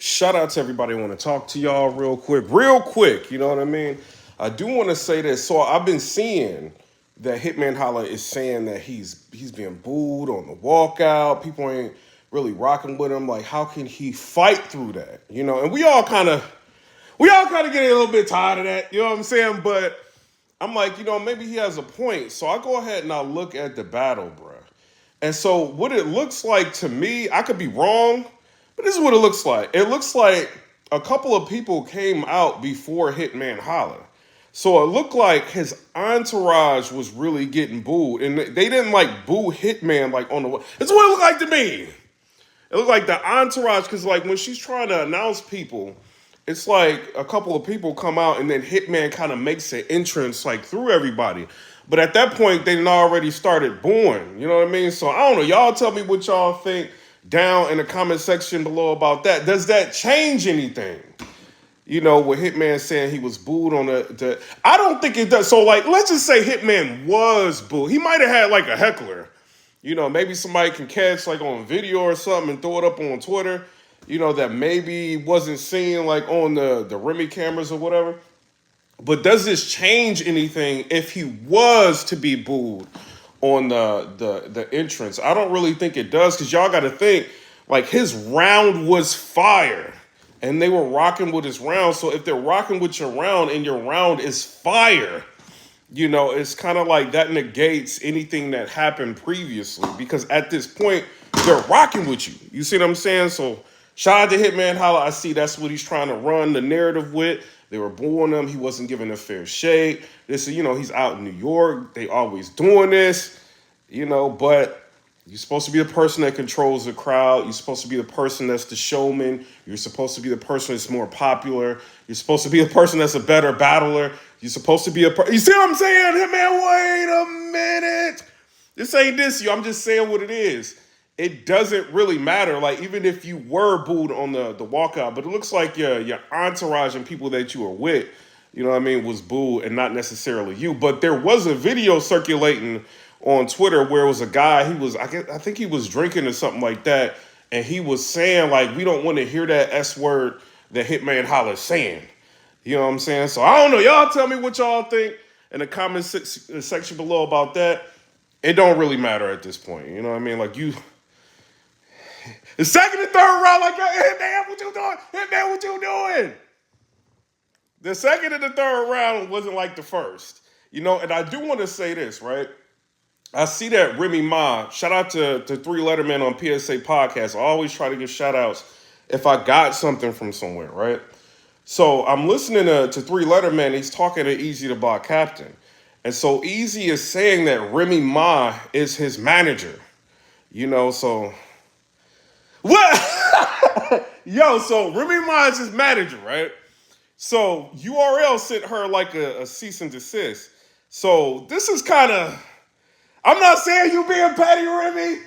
Shout out to everybody. I want to talk to y'all real quick. You know what I mean? I do want to say this. So I've been seeing that Hitman Holla is saying that he's being booed on the walkout. People ain't really rocking with him. Like, how can he fight through that? You know, and we all kind of get a little bit tired of that. You know what I'm saying? But I'm like, maybe he has a point. So I go ahead and I look at the battle, bruh. And so what it looks like to me, I could be wrong, but this is what it looks like. It looks like a couple of people came out before Hitman Holla. So it looked like his entourage was really getting booed. And they didn't like boo Hitman like on the way. That's what it looked like to me. It looked like the entourage, because like when she's trying to announce people, it's like a couple of people come out and then Hitman kind of makes an entrance like through everybody. But at that point, they done already started booing. You know what I mean? So I don't know. Y'all tell me what y'all think down in the comment section below about that. Does that change anything? With Hitman saying he was booed on the I don't think it does. So like, let's just say Hitman was booed. He might have had like a heckler. Maybe somebody can catch like on video or something and throw it up on Twitter. That maybe wasn't seen like on the Remy cameras or whatever. But does this change anything if he was to be booed on the entrance? I don't really think it does, because y'all got to think, like, his round was fire. And they were rocking with his round. So if they're rocking with your round and your round is fire, it's kind of like that negates anything that happened previously. Because at this point, they're rocking with you. You see what I'm saying? So shout out to Hitman Holla. I see that's what he's trying to run the narrative with. They were booing him. He wasn't given a fair shake. This, he's out in New York. They always doing this, but you're supposed to be the person that controls the crowd. You're supposed to be the person that's the showman. You're supposed to be the person that's more popular. You're supposed to be the person that's a better battler. You're supposed to be you see what I'm saying? Hitman, wait a minute. This ain't this, I'm just saying what it is. It doesn't really matter, like, even if you were booed on the walkout, but it looks like your entourage and people that you were with, was booed and not necessarily you. But there was a video circulating on Twitter where it was a guy, I think he was drinking or something like that, and he was saying, like, we don't want to hear that S word that Hitman Holla is saying. You know what I'm saying? So I don't know. Y'all tell me what y'all think in the comment section below about that. It don't really matter at this point. You know what I mean? Like, the second and third round, like, hey, man, what you doing? Hey, man, what you doing? The second and the third round wasn't like the first. And I do want to say this, right? I see that Remy Ma, shout out to Three Letterman on PSA Podcast. I always try to give shout outs if I got something from somewhere, right? So I'm listening to Three Letterman. He's talking to Easy the Block Captain. And so Easy is saying that Remy Ma is his manager. So... What? Yo, so Remy Ma is his manager, right? So URL sent her like a cease and desist. So this is kind of, I'm not saying you being petty, Remy,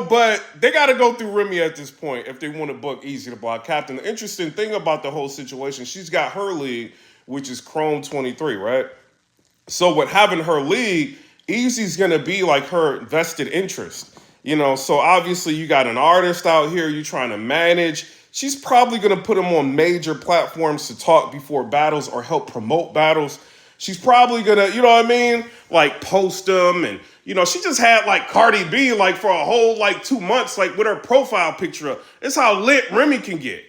but they got to go through Remy at this point if they want to book Easy the Block Captain. The interesting thing about the whole situation, she's got her league, which is Chrome 23, right? So with having her league, Easy's going to be like her vested interest. So obviously you got an artist out here you're trying to manage. She's probably going to put him on major platforms to talk before battles or help promote battles. She's probably going to, like post them. And, she just had like Cardi B like for a whole like 2 months, like with her profile picture up. It's how lit Remy can get.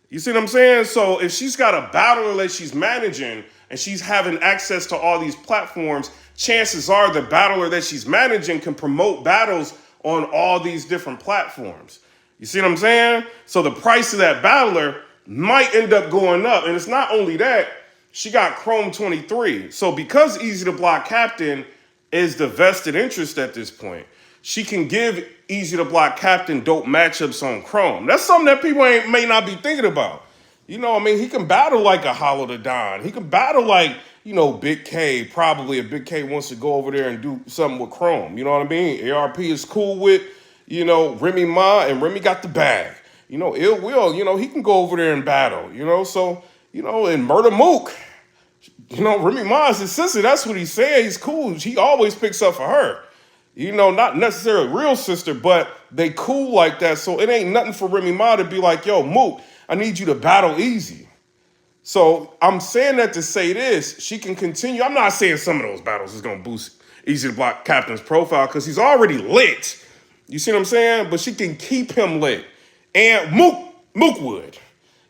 You see what I'm saying? So if she's got a battler that she's managing and she's having access to all these platforms, chances are the battler that she's managing can promote battles on all these different platforms. You see what I'm saying? So the price of that battler might end up going up. And it's not only that, she got Chrome 23. So because Easy the Block Captain is the vested interest at this point, she can give Easy the Block Captain dope matchups on Chrome. That's something that people may not be thinking about. He can battle like a Hollow the Don. He can battle like, Big K, probably if Big K wants to go over there and do something with Chrome. You know what I mean? ARP is cool with, Remy Ma, and Remy got the bag. Ill Will, he can go over there and battle, So, and Murder Mook, Remy Ma is his sister. That's what he's saying. He's cool. He always picks up for her. You know, not necessarily real sister, but they cool like that. So it ain't nothing for Remy Ma to be like, yo, Mook, I need you to battle Easy. So I'm saying that to say this, she can continue. I'm not saying some of those battles is gonna boost Easy to Block Captain's profile because he's already lit. You see what I'm saying? But she can keep him lit. And Mook would.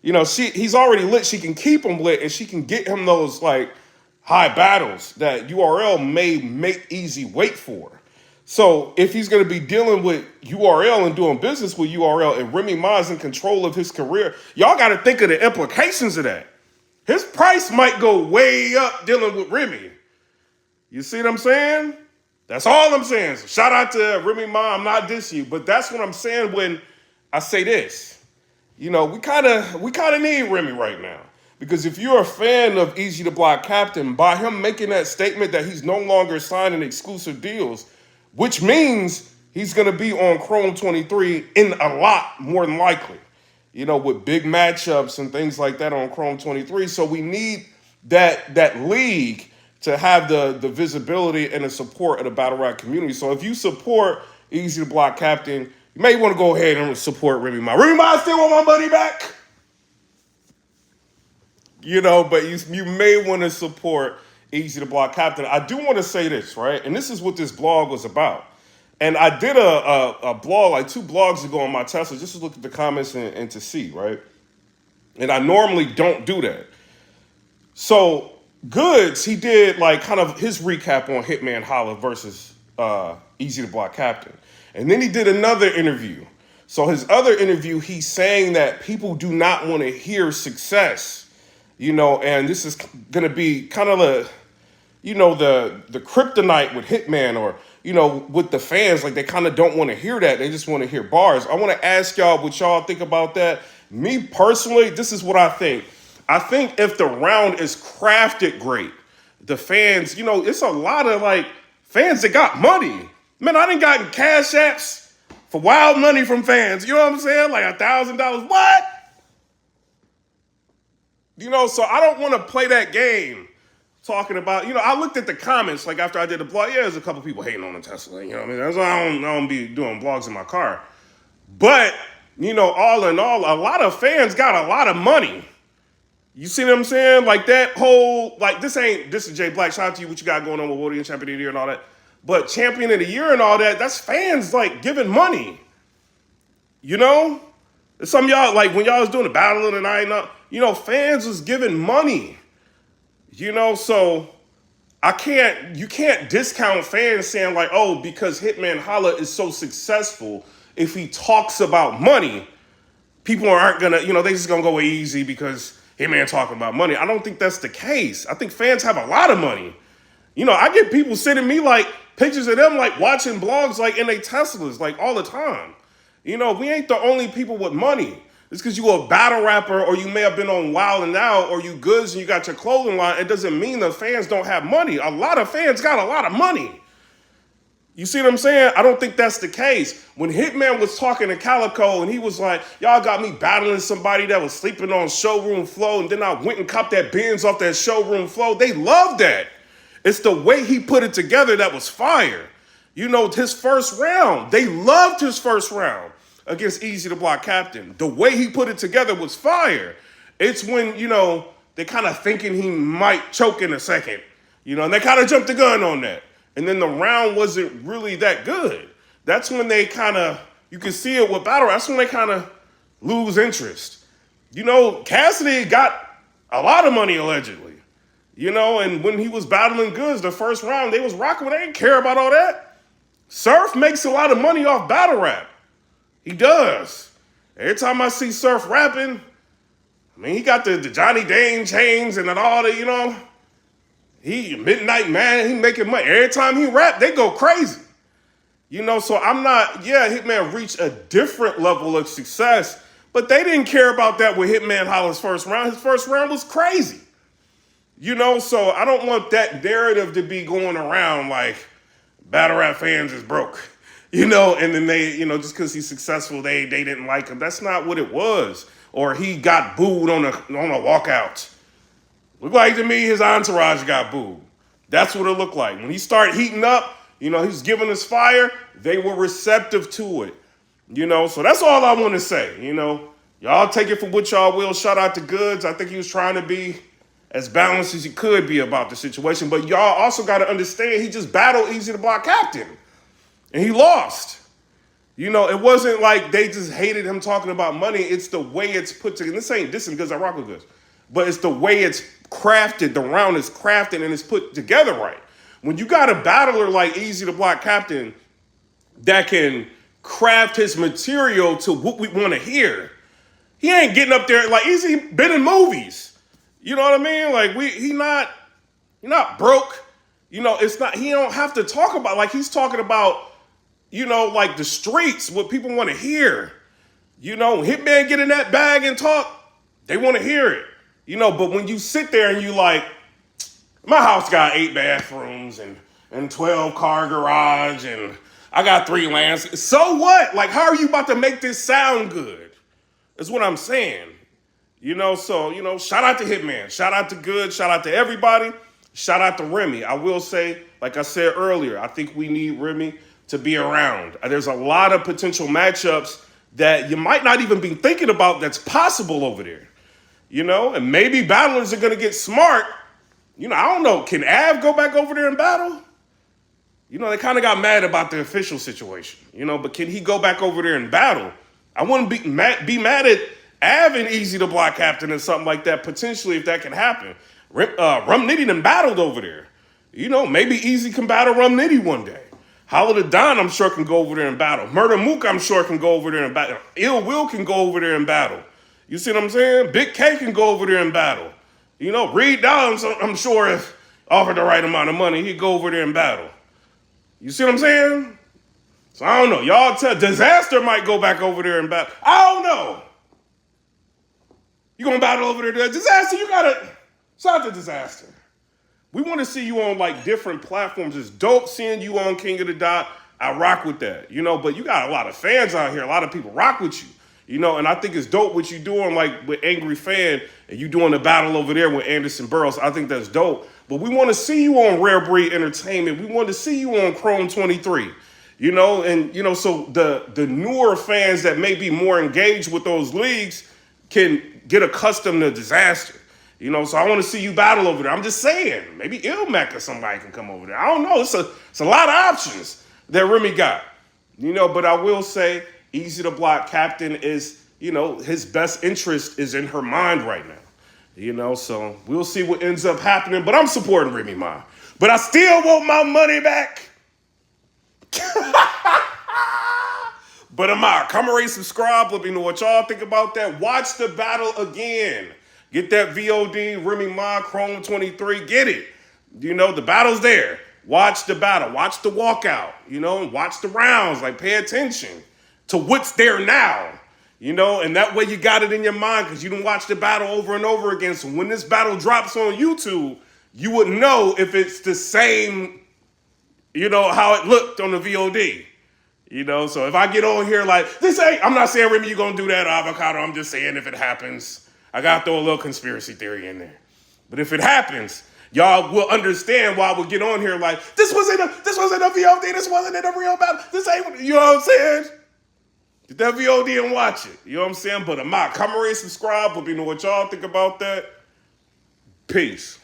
You know, he's already lit. She can keep him lit and she can get him those like high battles that URL may make Easy wait for. So if he's going to be dealing with URL and doing business with URL and Remy Ma is in control of his career, y'all got to think of the implications of that. His price might go way up dealing with Remy. You see what I'm saying? That's all I'm saying. So shout out to Remy Ma. I'm not dissing you, but that's what I'm saying when I say this. You know, we kind of need Remy right now. Because if you're a fan of Easy to Block Captain, by him making that statement that he's no longer signing exclusive deals, which means he's going to be on Chrome 23 in a lot more than likely, you know, with big matchups and things like that on Chrome 23. So we need that league to have the visibility and the support of the battle rap community. So if you support Easy to Block Captain, you may want to go ahead and support Remy Ma. Remy Ma, still want my money back? You know, but you may want to support Easy to Block Captain. I do want to say this, right? And this is what this blog was about. And I did a blog like 2 blogs ago on my Tesla just to look at the comments and to see, right? And I normally don't do that. So Goodz, he did like kind of his recap on Hitman Holla versus Easy to Block Captain. And then he did another interview. So his other interview, he's saying that people do not want to hear success. You know, and this is going to be kind of the kryptonite with Hitman or, you know, with the fans. Like, they kind of don't want to hear that. They just want to hear bars. I want to ask y'all what y'all think about that. Me personally, this is what I think. I think if the round is crafted great, the fans, you know, it's a lot of, like, fans that got money. Man, I done gotten cash apps for wild money from fans. You know what I'm saying? Like $1,000. What? You know, so I don't want to play that game talking about, you know, I looked at the comments, like after I did the blog, yeah, there's a couple people hating on the Tesla, you know what I mean? That's why I don't be doing blogs in my car. But, you know, all in all, a lot of fans got a lot of money. You see what I'm saying? Like that whole, like this is Jay Black, shout out to you, what you got going on with Woody and Champion of the Year and all that. But Champion of the Year and all that, that's fans like giving money. You know? Some of y'all, like when y'all was doing the battle of the night, you know, fans was giving money. You know, so you can't discount fans saying like, oh, because Hitman Holla is so successful, if he talks about money, people aren't gonna, you know, they just gonna go easy because Hitman talking about money. I don't think that's the case. I think fans have a lot of money. You know, I get people sending me like pictures of them like watching blogs like in their Teslas like all the time. You know, we ain't the only people with money. It's because you a battle rapper or you may have been on Wild and Out or you Goodz and you got your clothing line. It doesn't mean the fans don't have money. A lot of fans got a lot of money. You see what I'm saying? I don't think that's the case. When Hitman was talking to Calico and he was like, y'all got me battling somebody that was sleeping on showroom floor and then I went and copped that Benz off that showroom floor. They loved that. It's the way he put it together that was fire. You know, his first round, they loved his first round against Easy to Block Captain. The way he put it together was fire. It's when, you know, they kind of thinking he might choke in a second, you know, and they kind of jumped the gun on that. And then the round wasn't really that good. That's when they kind of, you can see it with battle rap, that's when they kind of lose interest. You know, Cassidy got a lot of money allegedly, you know, and when he was battling Goodz the first round, they was rocking, they didn't care about all that. Surf makes a lot of money off battle rap. He does. Every time I see Surf rapping, I mean, he got the Johnny Dane chains and all the, you know, he Midnight Man, he making money. Every time he rap, they go crazy. You know, so I'm not, yeah, Hitman reached a different level of success, but they didn't care about that with Hitman Holla's first round. His first round was crazy. You know, so I don't want that narrative to be going around like battle rap fans is broke. You know, and then they, you know, just because he's successful, they didn't like him. That's not what it was. Or he got booed on a walkout. Looked like to me his entourage got booed. That's what it looked like. When he started heating up, You know, he's giving us fire. They were receptive to it. You know, so that's all I want to say. You know, y'all take it for what y'all will. Shout out to Goodz. I think he was trying to be as balanced as he could be about the situation. But y'all also got to understand he just battled Easy to Block Captain. And he lost. You know, it wasn't like they just hated him talking about money. It's the way it's put together. This ain't dissing because I rock with Goodz. But it's the way it's crafted. The round is crafted and it's put together right. When you got a battler like Easy to Block Captain that can craft his material to what we want to hear, he ain't getting up there like Easy been in movies. You know what I mean? Like he not broke. You know, it's not, he don't have to talk about, like he's talking about, you know, like the streets, what people want to hear. You know, Hitman get in that bag and talk, they want to hear it. You know, but when you sit there and you like, my house got 8 bathrooms and 12 car garage and I got 3 lands. So what? Like, how are you about to make this sound good? That's what I'm saying. You know, so, you know, shout out to Hitman. Shout out to Goodz. Shout out to everybody. Shout out to Remy. I will say, like I said earlier, I think we need Remy to be around. There's a lot of potential matchups that you might not even be thinking about that's possible over there. You know, and maybe battlers are going to get smart. You know, I don't know. Can Av go back over there and battle? You know, they kind of got mad about the official situation. You know, but can he go back over there and battle? I wouldn't be mad at Av and Easy to Block Captain or something like that, potentially, if that can happen. Rum Nitty done battled over there. You know, maybe Easy can battle Rum Nitty one day. Holla the Don, I'm sure, can go over there and battle. Murder Mook, I'm sure, can go over there and battle. Ill Will can go over there and battle. You see what I'm saying? Big K can go over there and battle. You know, Reed Downs, I'm sure, if offered the right amount of money, he'd go over there and battle. You see what I'm saying? So I don't know. Y'all tell Disaster might go back over there and battle. I don't know. You gonna battle over there? Disaster, you gotta shout out to Disaster. We want to see you on like different platforms. It's dope seeing you on King of the Dot. I rock with that, you know, but you got a lot of fans out here. A lot of people rock with you, you know, and I think it's dope what you doing like with Angry Fan and you doing the battle over there with Anderson Burroughs. I think that's dope. But we want to see you on Rare Breed Entertainment. We want to see you on Chrome 23, you know, and, you know, so the newer fans that may be more engaged with those leagues can get accustomed to Disaster. You know, so I want to see you battle over there. I'm just saying, maybe Ilmac or somebody can come over there. I don't know. It's a lot of options that Remy got. You know, but I will say, Easy to Block Captain is, you know, his best interest is in her mind right now. You know, so we'll see what ends up happening. But I'm supporting Remy Ma. But I still want my money back. But I'm out. Come rate, subscribe. Let me know what y'all think about that. Watch the battle again. Get that VOD, Remy Ma, Chrome 23, get it. You know, the battle's there. Watch the battle, watch the walkout, you know, and watch the rounds, like pay attention to what's there now, you know, and that way you got it in your mind because you didn't watch the battle over and over again. So when this battle drops on YouTube, you would know if it's the same, you know, how it looked on the VOD. You know, so if I get on here like, this ain't, I'm not saying, Remy, you're going to do that, avocado. I'm just saying if it happens. I got to throw a little conspiracy theory in there. But if it happens, y'all will understand why we'll get on here like, this wasn't a VOD, this wasn't a real battle. This ain't, you know what I'm saying? Get that VOD and watch it. You know what I'm saying? But I'm out. Come rate, subscribe. Let me know what y'all think about that. Peace.